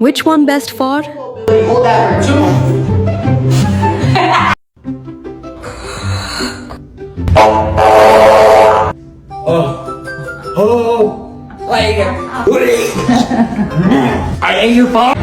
Which one best for? Hold that for two. I ate your phone.